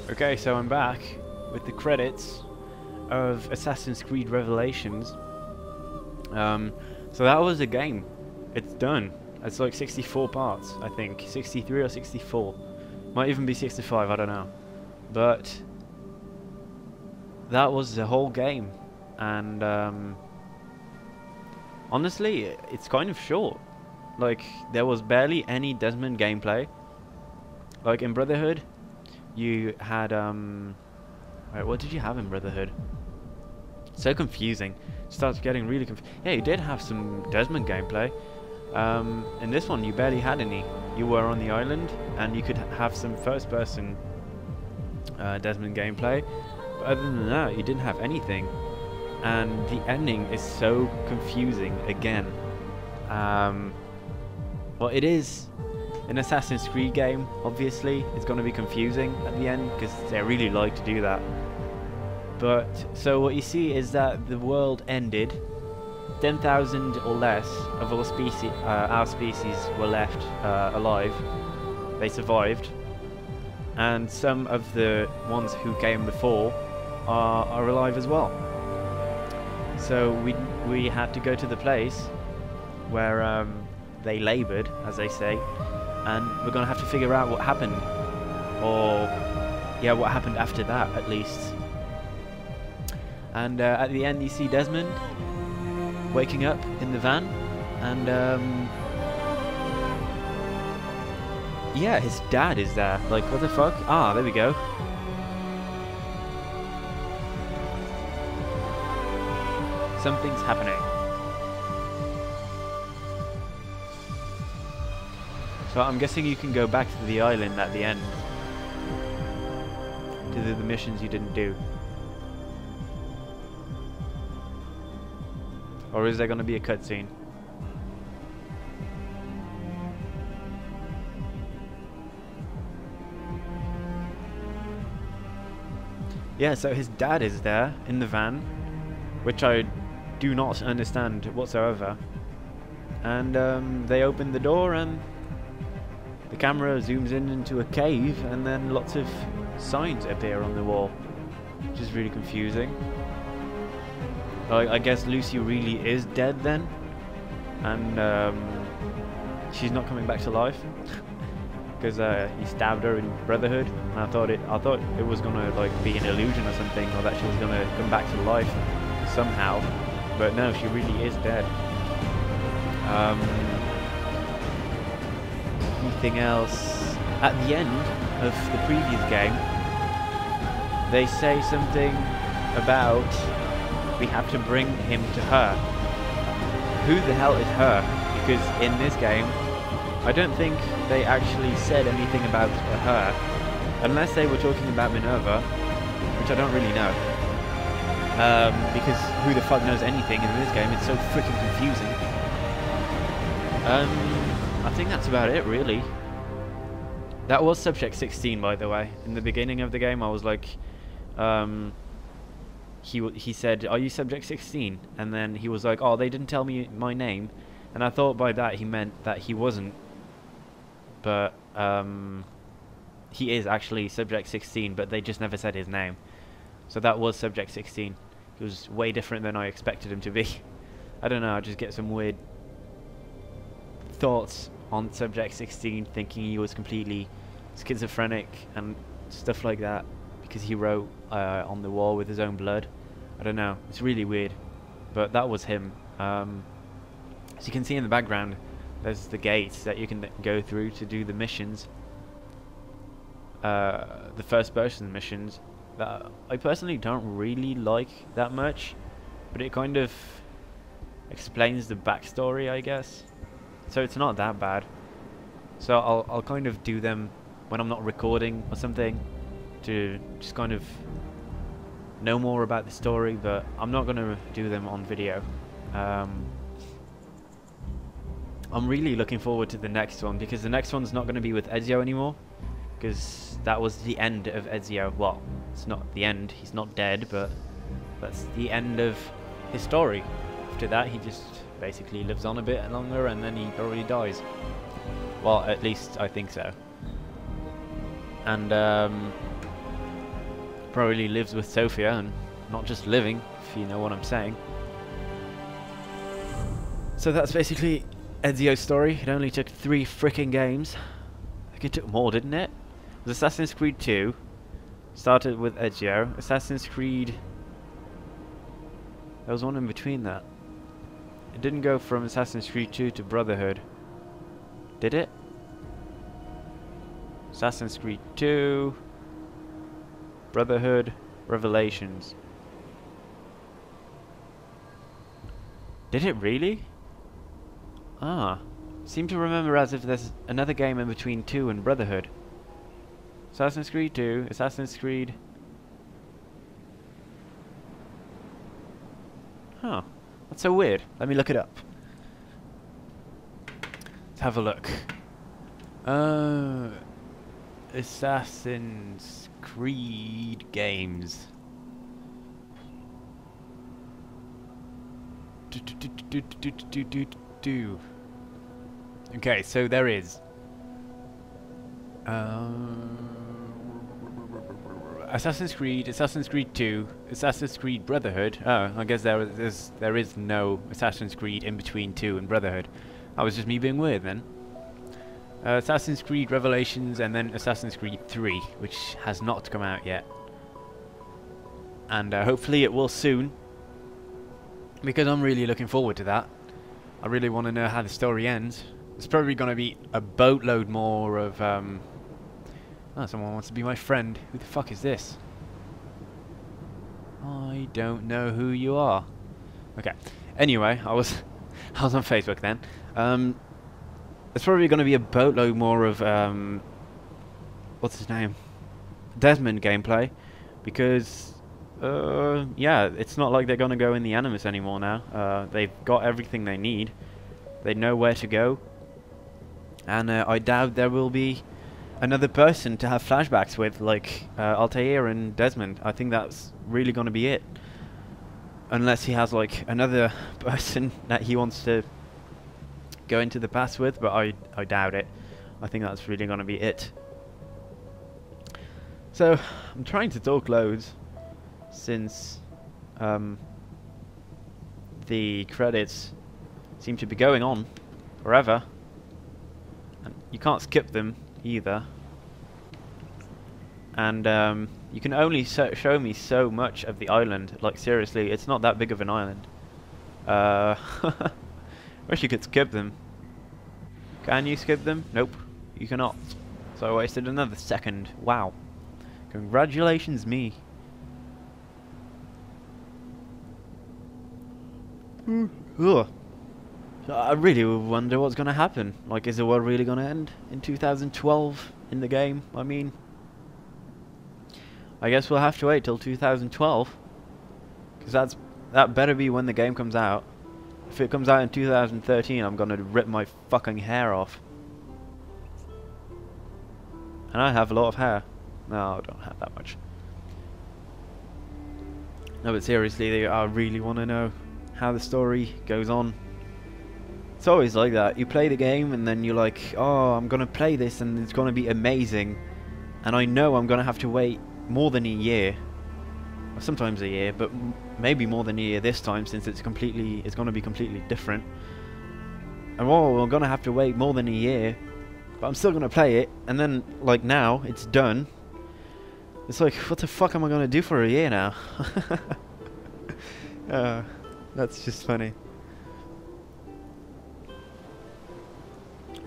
Okay, so I'm back with the credits of Assassin's Creed Revelations. So that was a game. It's done. It's like 64 parts, I think. 63 or 64. Might even be 65, I don't know. But that was the whole game. And honestly, it's kind of short. Like, there was barely any Desmond gameplay. Like in Brotherhood, you had wait, what did you have in Brotherhood? So confusing. Starts getting really confusing. Yeah, you did have some Desmond gameplay. In this one, you barely had any. You were on the island, and you could have some first-person Desmond gameplay. But other than that, you didn't have anything. And the ending is so confusing again. Well, it is an Assassin's Creed game, obviously. It's going to be confusing at the end, because they really like to do that. But, so what you see is that the world ended. 10,000 or less of our species were left alive. They survived. And some of the ones who came before are alive as well. So we had to go to the place where they laboured, as they say, and we're going to have to figure out what happened, or yeah, what happened after that at least. And at the end you see Desmond waking up in the van, and yeah, his dad is there. Like, what the fuck? Ah, there we go. Something's happening. So I'm guessing you can go back to the island at the end to do the missions you didn't do. Or is there going to be a cutscene? Yeah, so his dad is there in the van, which I do not understand whatsoever. And they open the door and the camera zooms in into a cave, and then lots of signs appear on the wall, which is really confusing. I guess Lucy really is dead then, and she's not coming back to life because he stabbed her in Brotherhood, and I thought it was gonna like be an illusion or something, or that she was gonna come back to life somehow, but no, she really is dead. Anything else? At the end of the previous game, they say something about we have to bring him to her. Who the hell is her? Because in this game, I don't think they actually said anything about her, unless they were talking about Minerva, which I don't really know. Because who the fuck knows anything in this game? It's so freaking confusing. I think that's about it, really. That was Subject 16, by the way. In the beginning of the game, I was like, he said, "Are you Subject 16?" And then he was like, "Oh, they didn't tell me my name," and I thought by that he meant that he wasn't. But he is actually Subject 16, but they just never said his name. So that was Subject 16. He was way different than I expected him to be. I don't know. I just get some weird thoughts on Subject 16, thinking he was completely schizophrenic and stuff like that because he wrote on the wall with his own blood. I don't know, it's really weird, but that was him. As you can see in the background, there's the gates that you can go through to do the missions, the first person missions that I personally don't really like that much, but it kind of explains the backstory, I guess. So it's not that bad. So I'll kind of do them when I'm not recording or something, to just kind of know more about the story, but I'm not going to do them on video. I'm really looking forward to the next one, because the next one's not going to be with Ezio anymore, because that was the end of Ezio. Well, it's not the end, he's not dead, but that's the end of his story. After that, he just basically lives on a bit longer, and then he probably dies. Well, at least I think so. And probably lives with Sophia, and not just living, if you know what I'm saying. So that's basically Ezio's story. It only took 3 freaking games. I think it took more, didn't it? It was Assassin's Creed 2. Started with Ezio. Assassin's Creed... There was one in between that. It didn't go from Assassin's Creed 2 to Brotherhood. Did it? Assassin's Creed 2... Brotherhood... Revelations. Did it really? Ah. Seem to remember as if there's another game in between 2 and Brotherhood. Assassin's Creed 2, Assassin's Creed... Huh. That's so weird. Let me look it up. Let's have a look. Assassin's Creed games. Okay, so there is Assassin's Creed, Assassin's Creed 2, Assassin's Creed Brotherhood. Oh, I guess there is no Assassin's Creed in between 2 and Brotherhood. That was just me being weird then. Assassin's Creed Revelations, and then Assassin's Creed 3, which has not come out yet. And hopefully it will soon, because I'm really looking forward to that. I really want to know how the story ends. There's probably going to be a boatload more of... Oh, someone wants to be my friend. Who the fuck is this? I don't know who you are. Okay. Anyway, I was on Facebook then. There's probably going to be a boatload more of what's his name? Desmond gameplay, because yeah, it's not like they're going to go in the Animus anymore now. They've got everything they need. They know where to go, and I doubt there will be another person to have flashbacks with, like Altair and Desmond. I think that's really going to be it. Unless he has like another person that he wants to go into the past with, but I doubt it. I think that's really going to be it. So, I'm trying to talk loads since the credits seem to be going on forever. And you can't skip them either, and you can only show me so much of the island. Like seriously, it's not that big of an island. Wish you could skip them. Can you skip them? Nope, you cannot. So I wasted another second. Wow, congratulations me. Ugh. I really wonder what's going to happen. Like, is the world really going to end in 2012 in the game? I mean, I guess we'll have to wait till 2012, because that better be when the game comes out. If it comes out in 2013, I'm going to rip my fucking hair off. And I have a lot of hair. No, I don't have that much. No, but seriously, I really want to know how the story goes on. It's always like that. You play the game and then you're like, oh, I'm going to play this and it's going to be amazing. And I know I'm going to have to wait more than a year. Or sometimes a year, but maybe more than a year this time, since it's going to be completely different. And well, I'm going to have to wait more than a year, but I'm still going to play it. And then, like now, it's done. It's like, what the fuck am I going to do for a year now? That's just funny.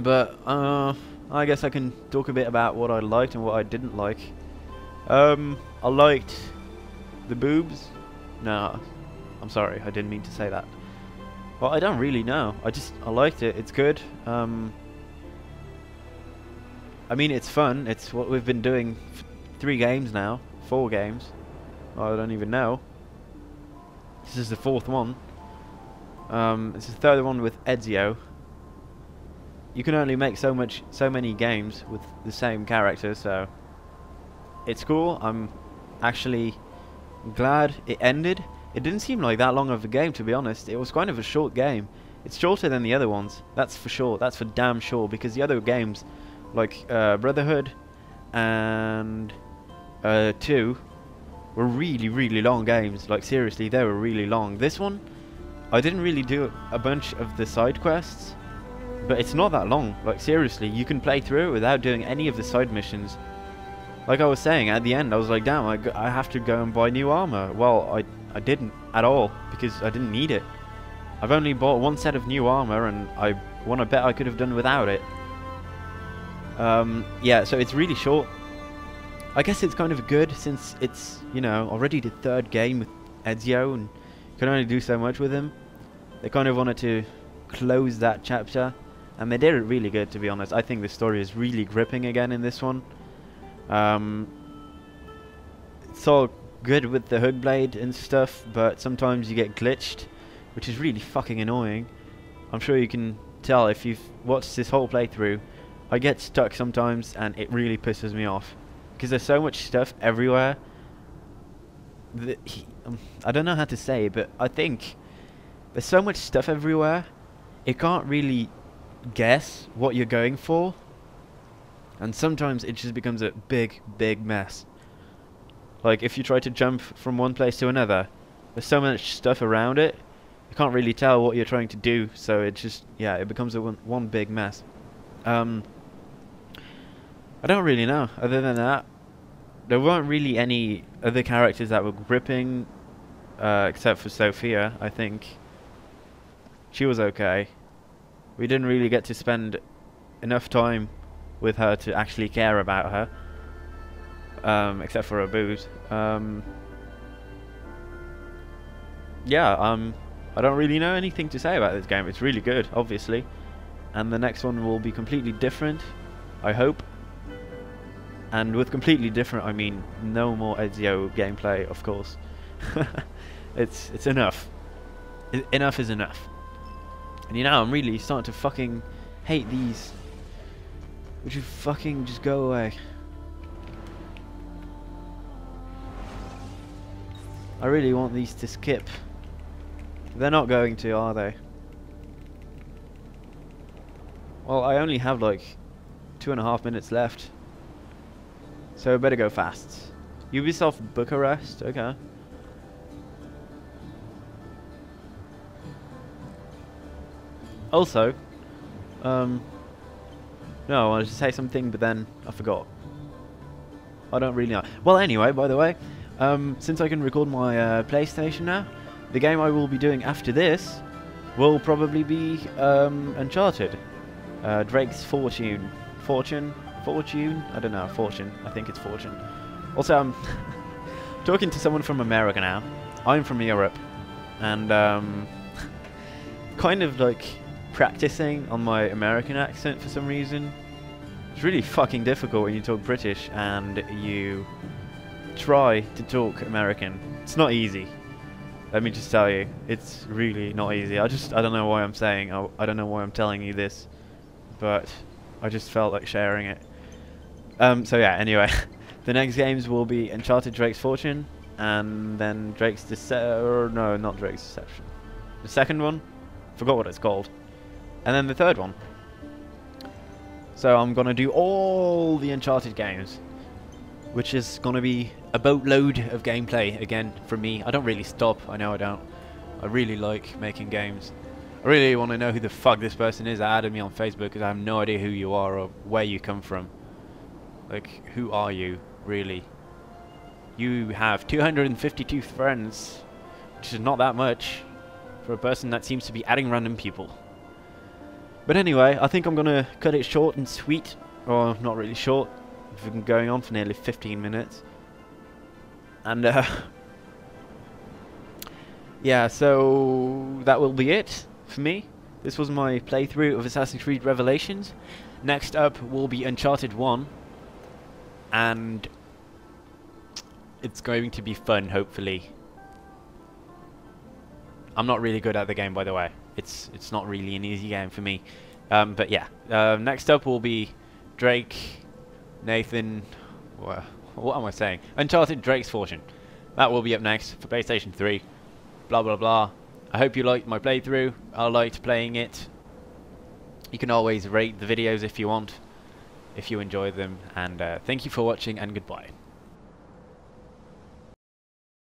But I guess I can talk a bit about what I liked and what I didn't like. I liked the boobs. No, I'm sorry, I didn't mean to say that. Well, I don't really know. I liked it. It's good. I mean, it's fun. It's what we've been doing 3 games now, 4 games. I don't even know. This is the 4th one. This is the 3rd one with Ezio. You can only make so many games with the same character, so it's cool. I'm actually glad it ended. It didn't seem like that long of a game, to be honest. It was kind of a short game. It's shorter than the other ones, that's for sure. That's for damn sure, because the other games, like Brotherhood and 2, were really, really long games. Like, seriously, they were really long. This one, I didn't really do a bunch of the side quests, but it's not that long. Like, seriously, you can play through it without doing any of the side missions. Like I was saying, at the end, I was like, damn, I have to go and buy new armor. Well, I didn't at all, because I didn't need it. I've only bought one set of new armor, and I want to bet I could have done without it. Yeah, so it's really short. I guess it's kind of good, since it's, you know, already the third game with Ezio, and you can only do so much with him. They kind of wanted to close that chapter, and they did it really good, to be honest. I think the story is really gripping again in this one. It's all good with the hook blade and stuff, but sometimes you get glitched, which is really fucking annoying. I'm sure you can tell if you've watched this whole playthrough. I get stuck sometimes, and it really pisses me off, because there's so much stuff everywhere that I don't know how to say, but I think there's so much stuff everywhere, it can't really guess what you're going for, and sometimes it just becomes a big mess. Like, if you try to jump from one place to another, there's so much stuff around it, you can't really tell what you're trying to do, so it just, yeah, it becomes a one big mess. I don't really know. Other than that, there weren't really any other characters that were gripping, except for Sophia, I think. She was okay. We didn't really get to spend enough time with her to actually care about her, except for her boobs. Yeah, I don't really know anything to say about this game. It's really good, obviously, and the next one will be completely different, I hope. And with completely different, I mean no more Ezio gameplay, of course. It's enough. Enough is enough. And you know, I'm really starting to fucking hate these. Would you fucking just go away? I really want these to skip. They're not going to, are they? Well, I only have like 2.5 minutes left, so I better go fast. Ubisoft Bucharest, okay. Also, no, I wanted to say something, but then I forgot. I don't really know. Well, anyway, by the way, since I can record my PlayStation now, the game I will be doing after this will probably be Uncharted. Drake's Fortune. Fortune? I don't know, Fortune. I think it's Fortune. Also, I'm talking to someone from America now. I'm from Europe. And kind of like practicing on my American accent for some reason. It's really fucking difficult when you talk British and you try to talk American. It's not easy. Let me just tell you, it's really not easy. I don't know why I'm saying, I don't know why I'm telling you this, but I just felt like sharing it. So yeah, anyway, the next games will be Uncharted Drake's Fortune, and then Drake's no, not Drake's Deception. The second one, forgot what it's called, and then the third one. So I'm gonna do all the Uncharted games, which is gonna be a boatload of gameplay again from me. I don't really stop, I know I don't. I really like making games. I really want to know who the fuck this person is that added me on Facebook, because I have no idea who you are or where you come from. Like, who are you, really? You have 252 friends, which is not that much for a person that seems to be adding random people. But anyway, I think I'm going to cut it short and sweet, or not really short. We've been going on for nearly 15 minutes. And, yeah, so that will be it for me. This was my playthrough of Assassin's Creed Revelations. Next up will be Uncharted 1. And it's going to be fun, hopefully. I'm not really good at the game, by the way. It's not really an easy game for me. But yeah, next up will be Drake, Nathan... what am I saying? Uncharted Drake's Fortune. That will be up next for PlayStation 3. Blah blah blah. I hope you liked my playthrough. I liked playing it. You can always rate the videos if you want, if you enjoyed them. And thank you for watching, and goodbye.